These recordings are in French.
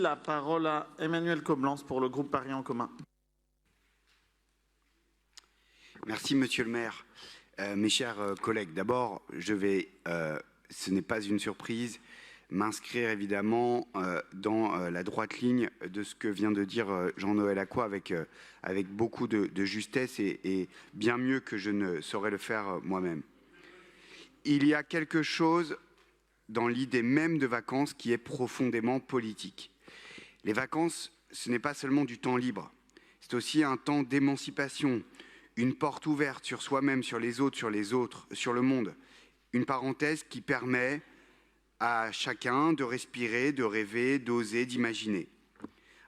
La parole à Emmanuel Coblence pour le groupe Paris en commun. Merci, monsieur le maire. Mes chers collègues, d'abord, ce n'est pas une surprise, m'inscrire évidemment dans la droite ligne de ce que vient de dire Jean-Noël Aquat avec beaucoup de justesse et bien mieux que je ne saurais le faire moi-même. Il y a quelque chose dans l'idée même de vacances qui est profondément politique. Les vacances, ce n'est pas seulement du temps libre, c'est aussi un temps d'émancipation, une porte ouverte sur soi-même, sur les autres, sur le monde. Une parenthèse qui permet à chacun de respirer, de rêver, d'oser, d'imaginer.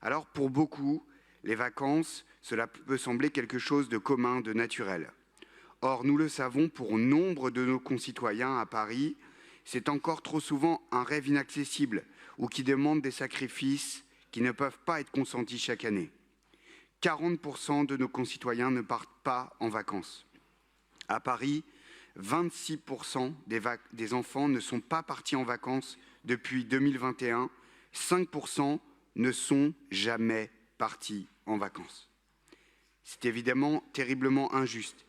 Alors pour beaucoup, les vacances, cela peut sembler quelque chose de commun, de naturel. Or, nous le savons, pour nombre de nos concitoyens à Paris, c'est encore trop souvent un rêve inaccessible ou qui demande des sacrifices qui ne peuvent pas être consentis chaque année. 40% de nos concitoyens ne partent pas en vacances. À Paris, 26% des enfants ne sont pas partis en vacances depuis 2021. 5% ne sont jamais partis en vacances. C'est évidemment terriblement injuste.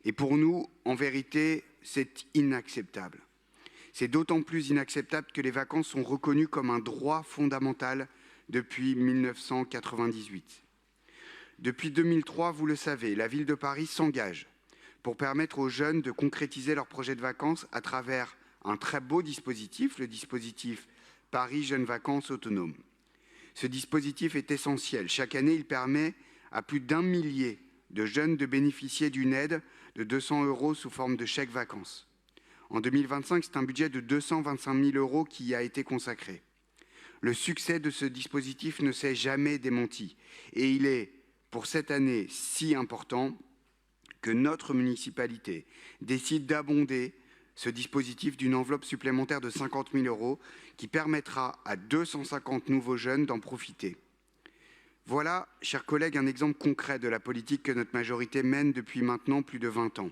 Et pour nous, en vérité, c'est inacceptable. C'est d'autant plus inacceptable que les vacances sont reconnues comme un droit fondamental depuis 1998. Depuis 2003, vous le savez, la ville de Paris s'engage pour permettre aux jeunes de concrétiser leur projet de vacances à travers un très beau dispositif, le dispositif Paris Jeunes Vacances Autonomes. Ce dispositif est essentiel. Chaque année, il permet à plus d'1 millier de jeunes de bénéficier d'une aide de 200 € sous forme de chèque vacances. En 2025, c'est un budget de 225 000 € qui y a été consacré. Le succès de ce dispositif ne s'est jamais démenti et il est, pour cette année, si important que notre municipalité décide d'abonder ce dispositif d'une enveloppe supplémentaire de 50 000 € qui permettra à 250 nouveaux jeunes d'en profiter. Voilà, chers collègues, un exemple concret de la politique que notre majorité mène depuis maintenant plus de 20 ans.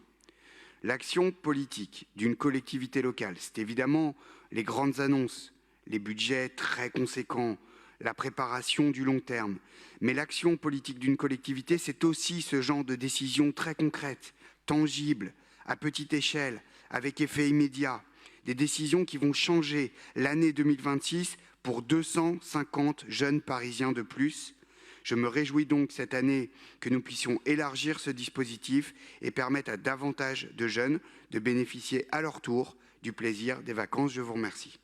L'action politique d'une collectivité locale, c'est évidemment les grandes annonces, les budgets très conséquents, la préparation du long terme. Mais l'action politique d'une collectivité, c'est aussi ce genre de décisions très concrètes, tangibles, à petite échelle, avec effet immédiat. Des décisions qui vont changer l'année 2026 pour 250 jeunes Parisiens de plus. Je me réjouis donc cette année que nous puissions élargir ce dispositif et permettre à davantage de jeunes de bénéficier à leur tour du plaisir des vacances. Je vous remercie.